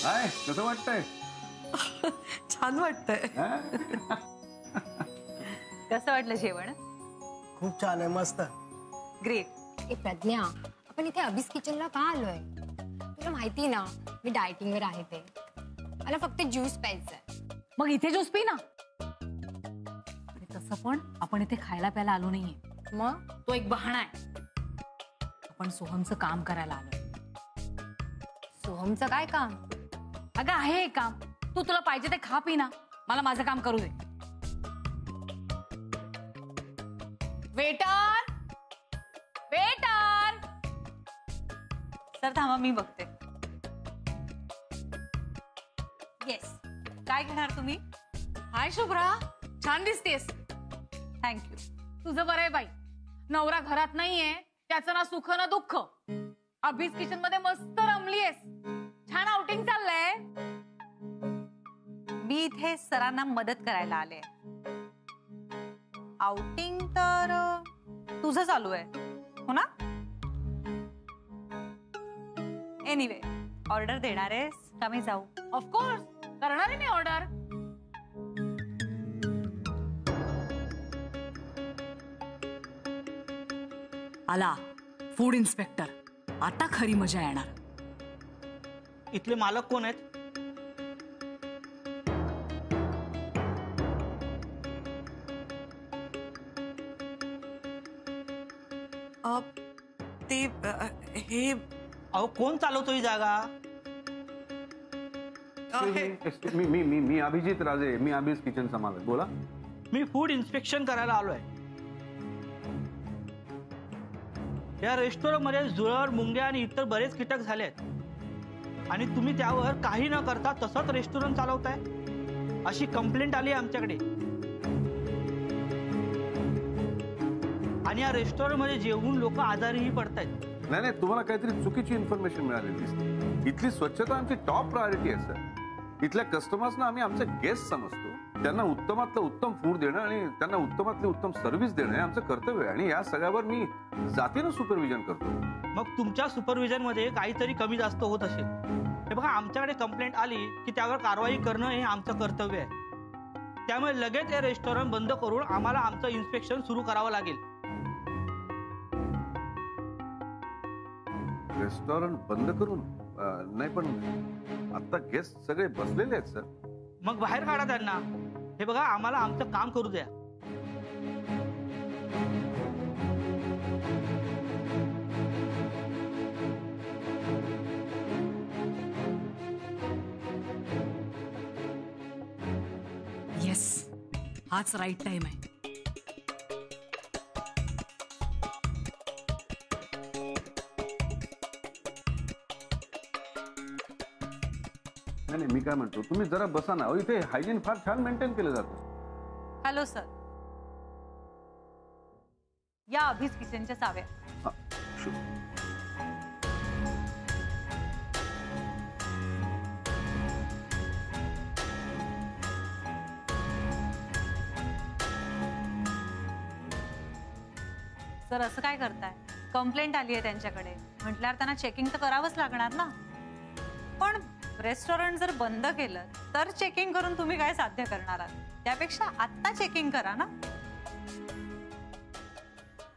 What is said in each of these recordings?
काय कसं वाटतंय? छान वाटतंय. कसं वाटलं जेवण? खूप छान आहे, मस्त. ग्रेट. ए प्रज्ञा, आपण इथे अभिस किचनला का आलोय? तुला माहिती ना मी डायटिंगवर आहे ते. मला फक्त ज्यूस प्यायचंय. मग इथे ज्यूस पी ना. आणि तसं पण आपण इथे खायला प्यायला आलो नाहीये. मग तो एक बहाणा आहे. आपण सोहमचं काम करायला आलोय. सोहमचं काय काम? अगं आहे एक काम. तू तुला पाहिजे ते खा पी ना. मला माझं काम करू दे. Waiter, waiter. सर थांबा, मी बघते. येस, काय घेणार तुम्ही? हाय शुभ्रा, छान दिसतेस. थँक्यू. तुझं बरं आहे बाई. नवरा घरात नाहीये, त्याचं ना सुख ना दुःख. अभिस किचन मध्ये मस्त रमलीयस. छान आउटिंग चाललंय. मी इथे सरांना मदत करायला आले. आउटिंग तर तुझं चालू आहे हो ना? एनिवे, ऑर्डर देणार आहेस का मी जाऊ? ऑफकोर्स करणार आहे मी ऑर्डर. आला फूड इन्स्पेक्टर. आता खरी मजा येणार. इथले मालक कोण आहेत? ते हे अहो कोण चालवतो ही जागा? मी मी मी मी अभिजित राजे. मी अभिस किचनचा मालक. बोला. मी फूड इन्स्पेक्शन करायला आलोय. या रेस्टॉरंट मध्ये जुळर, मुंग्या आणि इतर बरेच कीटक झाले आहेत आणि तुम्ही त्यावर काही न करता तसंच रेस्टॉरंट चालवताय अशी कंप्लेंट आली आमच्याकडे. आणि या रेस्टॉरंट मध्ये जेवून लोक आजारीही पडतायत. नाही नाही, तुम्हाला काहीतरी चुकीची इन्फॉर्मेशन मिळालेली दिसते. इथली स्वच्छता आमची टॉप प्रायोरिटी आहे सर. इथल्या कस्टमर्सना आम्ही आमचे गेस्ट समजतो. त्यांना उत्तमातलं उत्तम फूड देणं आणि त्यांना उत्तमातली उत्तम सर्व्हिस देणं हे आमचं कर्तव्य आहे. आणि या सगळ्यावर मी जातीनं सुपरविजन करतो. मग तुमच्या सुपरविजन मध्ये काहीतरी कमी जास्त होत असेल. हे बघा, आमच्याकडे कंप्लेंट आली की त्यावर कारवाई करणं हे आमचं कर्तव्य आहे. त्यामुळे लगेच हे रेस्टॉरंट बंद करून आम्हाला आमचं इन्स्पेक्शन सुरू करावं लागेल. रेस्टॉरंट बंद करून? नाही, पण आता गेस्ट सगळे बसलेले आहेत सर. मग बाहेर काढा त्यांना. हे बघा, आम्हाला आमचं काम करू द्या. येस, हाच राईट टाइम आहे. नाही, मी काय म्हणतो, तुम्ही जरा बसा ना. इथे हायजीन फार छान मेंटेन केलं जातं. हॅलो सर, या अभिस किचनच्या चाव्या. सर असं काय करताय? कंप्लेंट आली आहे त्यांच्याकडे. म्हटल्यावर त्यांना चेकिंग तर करावंच लागणार ना. पण रेस्टॉरंट जर बंद केलं तर चेकिंग करून तुम्ही काय साध्य करणार आहात? त्यापेक्षा आत्ता चेकिंग करा ना.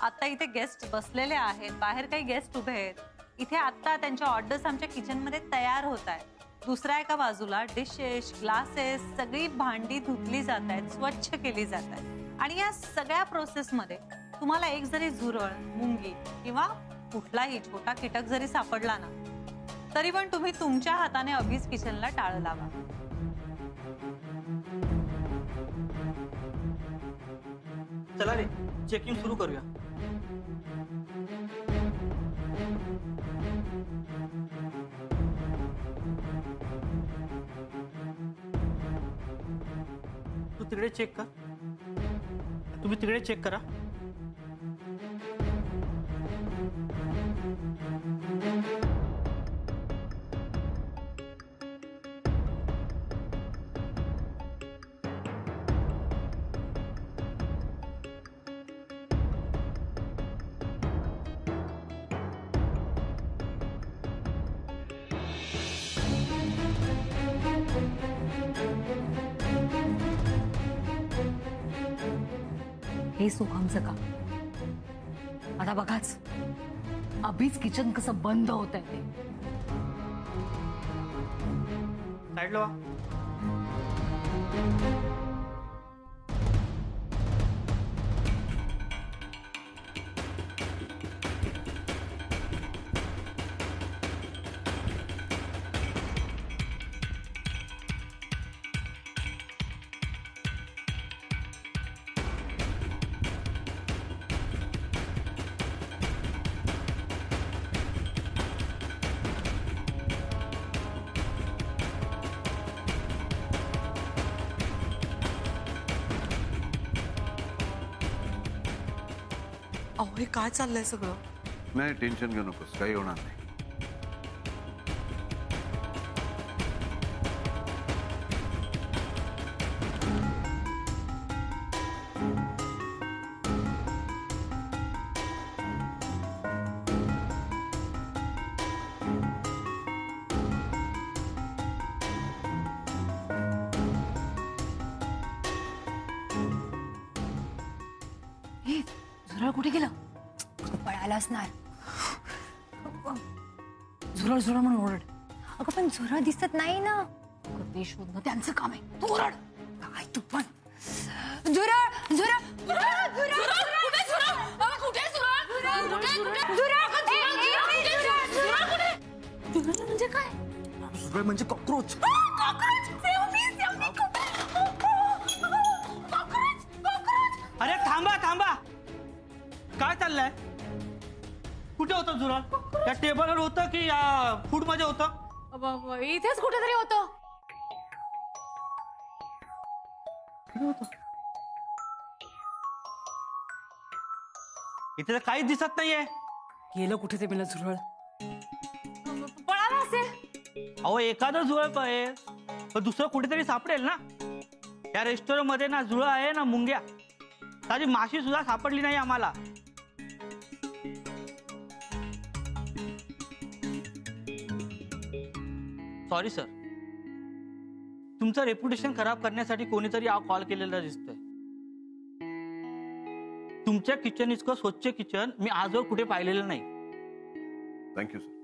आता इथे गेस्ट बसलेले आहेत, बाहेर काही गेस्ट उभे आहेत. इथे आत्ता त्यांच्या ऑर्डर्स आमच्या किचनमध्ये तयार होत आहेत. दुसऱ्या एका बाजूला डिशेस, ग्लासेस, सगळी भांडी धुतली जात आहेत, स्वच्छ केली जात आहेत. आणि या सगळ्या प्रोसेसमध्ये तुम्हाला एक जरी झुरळ, मुंगी किंवा कुठलाही छोटा कीटक जरी सापडला ना, तरी पण तुम्ही तुमच्या हाताने अभिस किचनला टाळं लावा. चला रे, चेकिंग सुरू करूया. तू तिकडे चेक कर. तुम्ही तिकडे चेक करा. हे सोहमचं काम. आता बघाच अभिच किचन कसं बंद होत आहे ते. साईडला वा. अहो हे काय चाललंय सगळं? नाही, टेन्शन घेऊ नकोस, काही होणार नाही. हे झुरळ कुठे गेलं? पळाला असणार. झुरळ झुरळ म्हणून ओरड. अगं पण झुरळ दिसत नाही ना. अगं, ते शोधणं त्यांचं काम आहे. तू ओरड. काय तू पण झुरळ झुरळ म्हणजे काय? झुरळ म्हणजे कॉक्रोच. अरे थांबा थांबा, काय चाललंय? कुठे होतं झुरळ? या टेबलवर होतं की या फूड मध्ये होतं? इथेच कुठेतरी होतं. इथे तर काहीच दिसत नाहीये. गेलं कुठे ते मला झुरळ. पळाला असेल. अहो एखादं झुरळ कळेल पण दुसरं कुठेतरी सापडेल ना. या रेस्टॉरंट मध्ये ना झुरळ आहे ना मुंग्या. साधी माशी सुद्धा सापडली नाही आम्हाला. सॉरी सर, तुमचं रेप्युटेशन खराब करण्यासाठी कोणीतरी हा कॉल केलेला दिसतोय. तुमच्या किचन इतकं स्वच्छ किचन मी आजवर कुठे पाहिलेलं नाही. Thank you sir.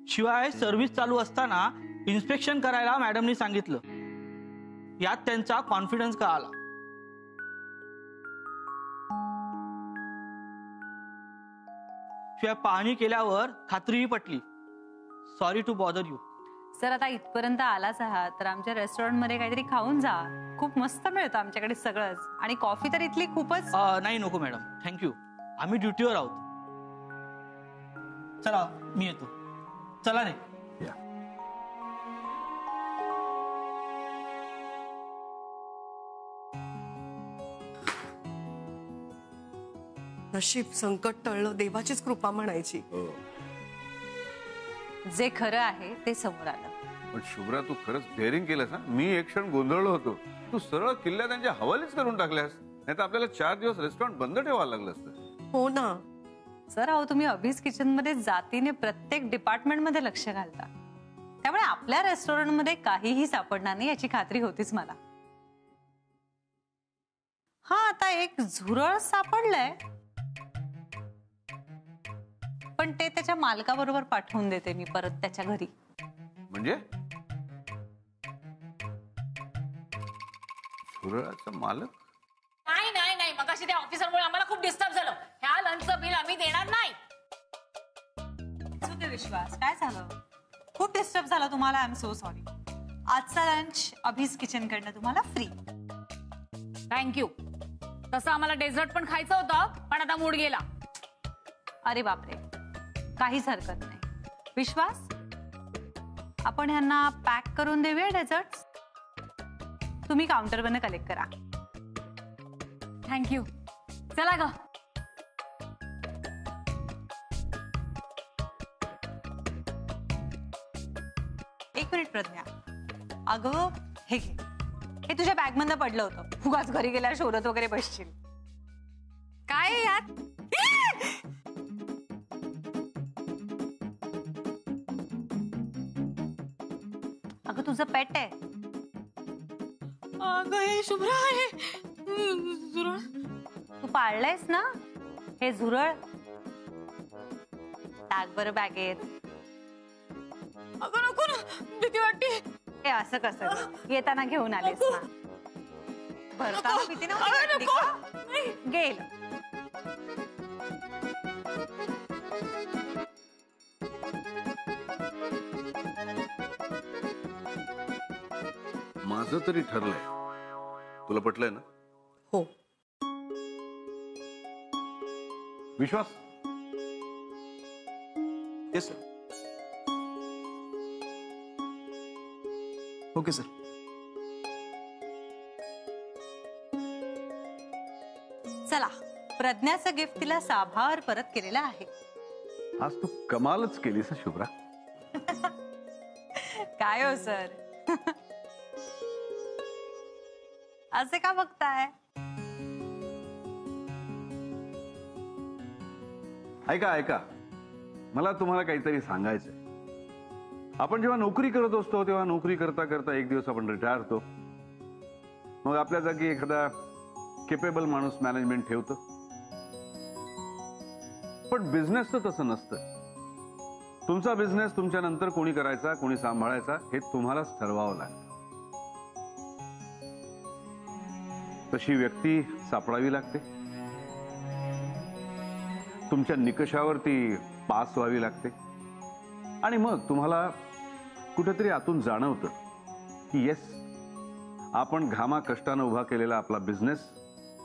शिवाय सर्व्हिस चालू असताना इन्स्पेक्शन करायला मॅडमनी सांगितलं. यात त्यांचा कॉन्फिडन्स कळाला. शिवाय पाहणी केल्यावर खात्रीही पटली. Sorry to bother you. Sir आता इथपर्यंत आलाच आहात तर आमच्या रेस्टॉरंट मध्ये काहीतरी खाऊन जा. खूप मस्त मिळतं आमच्याकडे सगळंच. आणि कॉफी तर इथली खूपच. नाही नको मॅडम, थँक्यू. आम्ही ड्युटीवर आहोत. चला मी येतो. चला रे. नशीब संकट टळलं, देवाचीच कृपा म्हणायची. जे खरं आहे ते समोर आलं. पण शुभ्रा, तू खरंच डेअरिंग केलंस ना. मी एक क्षण गोंधळलो होतो. तू सरळ किल्ल्या त्यांच्या हवालीच करून टाकल्यास. नाही तर आपल्याला 4 दिवस रेस्टॉरंट बंद ठेवायला लागलं असतं. हो ना. सर अहो तुम्ही अभिज किचन मध्ये जातीने प्रत्येक डिपार्टमेंट मध्ये लक्ष घालता. त्यामुळे आपल्या रेस्टॉरंट मध्ये काहीही सापडणार नाही याची खात्री होतीच मला. हा आता एक झुरळ सापडलंय पण ते त्याच्या मालकाबरोबर पाठवून देते मी परत त्याच्या घरी. म्हणजे झुरळाचा मालक? नाही नाही नाही, मग अशी त्या ऑफिसरमुळे आम्हाला खूप डिस्टर्ब झालं. ह्या लंचचं बिल आम्ही देणार नाही. विश्वास काय झालं? खूप डिस्टर्ब झालं तुम्हाला. I am so sorry. आजचा लंच अभिज किचन कडनं तुम्हाला फ्री. थँक्यू. तसं आम्हाला डेझर्ट पण खायचं होतं पण आता मूड गेला. अरे बापरे, काहीच हरकत नाही. विश्वास, आपण ह्यांना पॅक करून देऊया डेझर्ट. तुम्ही काउंटरवरनं कलेक्ट करा. थँक्यू. चला ग. एक मिनिट प्रज्ञा, अगं हे घे. हे तुझ्या बॅग मधनं पडलं होतं. उगाच घरी गेल्यावर शोधत वगैरे बसशील. काय आहे यात? अगं तुझं पेट आहे. अगं हे शुभ्रा हे झुरळ. तू पाळलंयस ना हे झुरळ? टाक बरं बॅगेत. अगं नको ना, भीती वाटते. हे असं कसं येताना घेऊन आलेस ना? भरताना भीती नव्हती का? गेल. माझं तरी ठरलंय. तुला पटलंय ना? हो. Vishwas? Yes sir. Okay sir. चला, प्रज्ञाचं गिफ्ट तिला साभार परत केलेलं आहे. आज तू कमालच केलीस हं, शुभ्रा. काय हो सर, असे का बघताय? ऐका ऐका, मला तुम्हाला काहीतरी सांगायचंय. आपण जेव्हा नोकरी करत असतो तेव्हा नोकरी करता करता एक दिवस आपण रिटायर होतो. मग आपल्या जागी एखादा केपेबल माणूस मॅनेजमेंट ठेवतो. पण बिझनेसचं तसं नसतं. तुमचा बिझनेस तुमच्या नंतर कोणी करायचा, कोणी सांभाळायचा हे तुम्हालाच ठरवावं लागतं. तशी व्यक्ती सापडावी लागते. तुमच्या निकषावरती पास व्हावी लागते. आणि मग तुम्हाला कुठेतरी आतून जाणवतं की येस, आपण घामा कष्टानं उभा केलेला आपला बिझनेस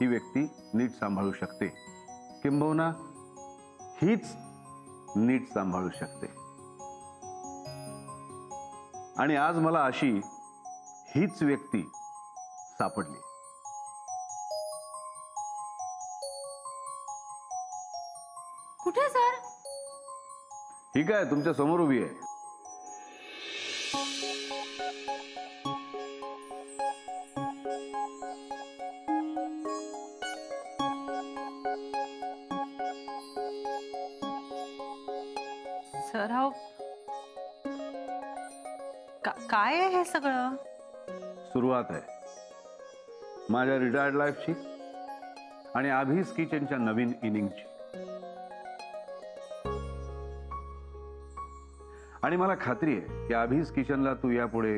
ही व्यक्ती नीट सांभाळू शकते, किंबहुना हीच नीट सांभाळू शकते. आणि आज मला अशी हीच व्यक्ती सापडली. कुठे सर? ही काय तुमच्या समोर उभी आहे. सर हा काय आहे हे सगळं? सुरुवात आहे माझ्या रिटायर्ड लाईफची आणि आभीस किचनच्या नवीन इनिंगची. आणि मला खात्री आहे की आभीस किचनला तू यापुढे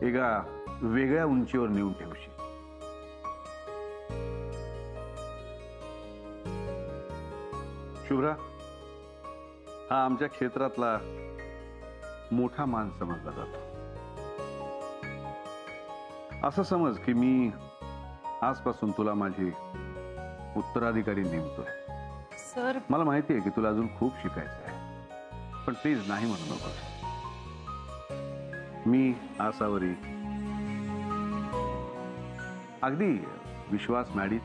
एका वेगळ्या उंचीवर नेऊन ठेवशील. शुभ्रा, हा आमच्या क्षेत्रातला मोठा मान समजला जातो. असं समज की मी आजपासून तुला माझी उत्तराधिकारी नेमतोय. सर मला माहिती आहे की तुला अजून खूप शिकायचं आहे, पण प्लीज नाही म्हणू नकोस. मी आसावरी, अगदी विश्वास, मॅडी,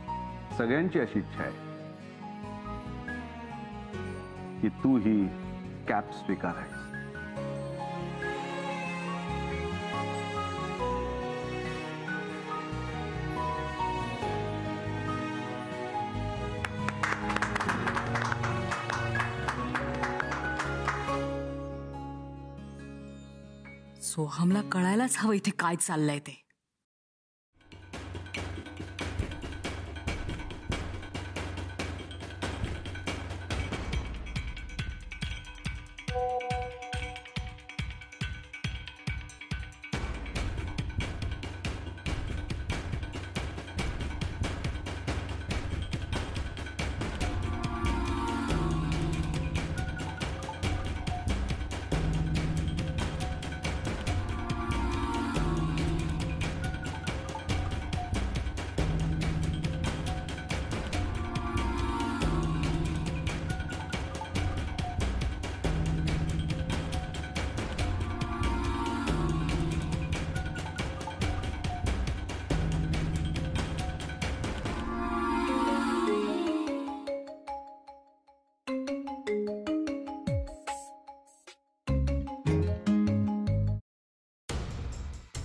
सगळ्यांची अशी इच्छा आहे की तू ही कॅप स्वीकारायस. सोहमला कळायलाच हवं इथे काय चाललंय ते.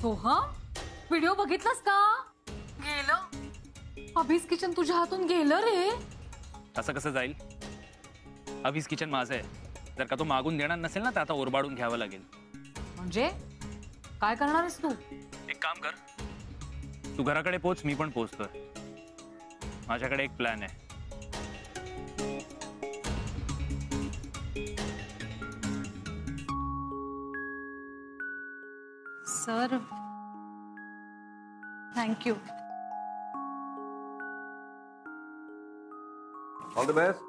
सोहम, व्हिडिओ बघितलास का? गेलं अभीस किचन तुझ्या हातून गेलं रे. असं कसं जाईल? अभीस किचन माझं आहे. जर का तो मागून देणार नसेल ना तर आता ओरबाडून घ्यावं लागेल. म्हणजे काय करणार आहेस तू? एक काम कर, तू घराकडे पोच, मी पण पोचतोय. माझ्याकडे एक प्लॅन आहे. Sir thank you. All the best.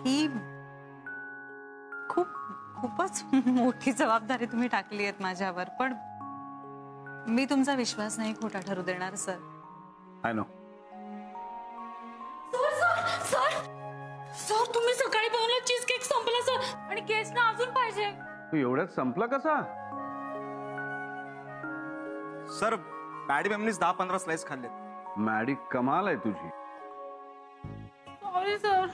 ही खूपच मोठी जबाबदारी तुम्ही टाकली आहेत माझ्यावर, पण मी तुमचा विश्वास नाही खोटा ठरू देणार सर. I know. सर तुम्ही सकाळी बनवलेला चीज केक संपला सर, आणि केस ना अजून पाहिजे. तू एवढ्यात संपला कसा? सर मॅडम यांनीच 10-15 स्लाइस खाल्लेत. मॅडी कमाल आहे तुझी. Sorry sir.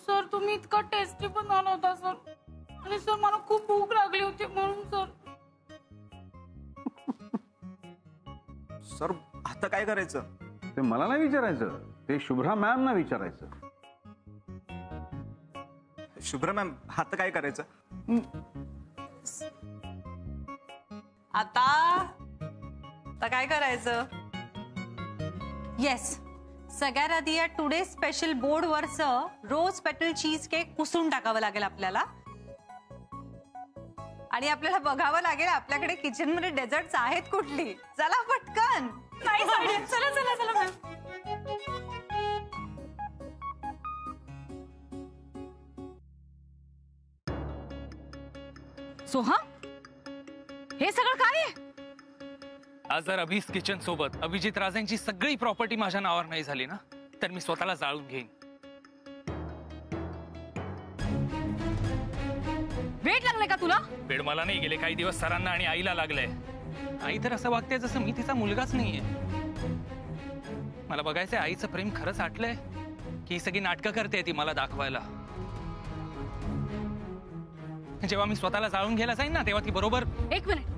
सर तुम्ही इतका टेस्टी बनवला होता सर, आणि सर मला खूप भूक लागली होती म्हणून सर. सर आता काय करायचं? ते मला नाही विचारायचं, ते शुभ्रा मॅम ना विचारायचं. शुभ्रा मॅम आता काय करायचं? आता काय करायचं? येस, सगळ्यात आधी या टुडे स्पेशल बोर्ड वरचं रोज पेटल चीज केक पुसून टाकावं लागेल आपल्याला, आणि आपल्याला बघावं लागेल आपल्याकडे किचन मध्ये डेझर्ट्स आहेत कुठली. चला पटकन. नाही चला चला चला मॅम. सोहम, हे सगळं काय आहे? आज जर अभिज किचन सोबत अभिजित राजेंची सगळी प्रॉपर्टी माझ्या नावावर नाही झाली ना, तर मी स्वतःला जाळून घेईन. वेट लागले का तुला? वेळ मला नाही, गेले काही दिवस सरांना आणि आईला लागलंय. आई तर असं वागते जसं मी तिचा मुलगाच नाहीये. मला बघायचंय आईचं प्रेम खरंच आटलंय की सगळी नाटकं करते ती मला दाखवायला. जेव्हा मी स्वतःला जाळून घ्यायला जाईन ना, तेव्हा ती बरोबर. एक मिनिट.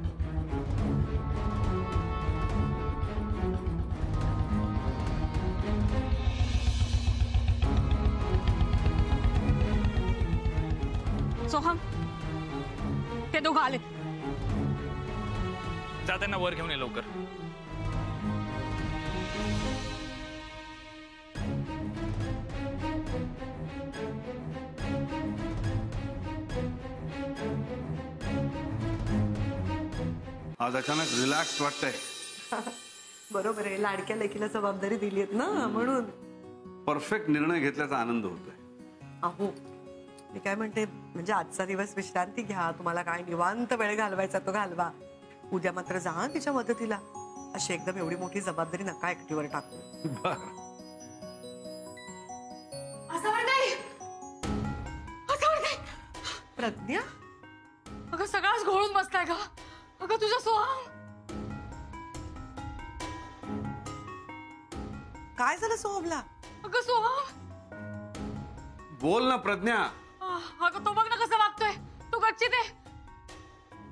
सोहम, ते दोघं आले. जा त्यांना वर घेऊन ये लवकर. आज अचानक रिलॅक्स वाटतंय. बरोबर आहे, लाडक्या लेकीला जबाबदारी दिली आहेत ना म्हणून. परफेक्ट निर्णय घेतल्याचा आनंद होतोय. अहो मी काय म्हणते, म्हणजे आजचा दिवस विश्रांती घ्या, तुम्हाला काय निवांत वेळ घालवायचा तो घालवा. उद्या मात्र जा तिच्या मदतीला. अशी एकदम एवढी मोठी जबाबदारी नका एकटीवर टाकू. असं नाही, असं नाही. प्रज्ञा, अगं सगळाच घोळून बसलाय का? अगं तुझा सोहम. काय झालं सोहमला? अगं सोहम. बोल ना प्रज्ञा. अगं तो बघ ना कसं वागतोय. तू गच्चीत आहे.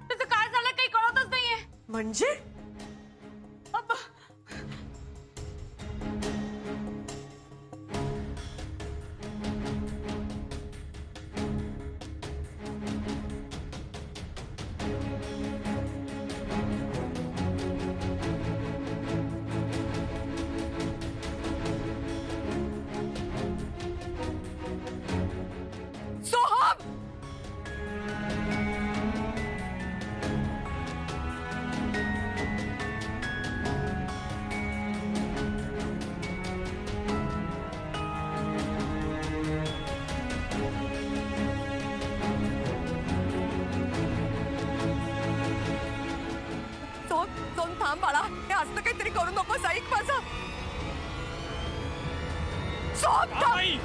त्याचं काय झालं काही कळतच नाहीये. म्हणजे थांब बाळा, हे असलं काहीतरी करू नकोस. ऐक माझं. आई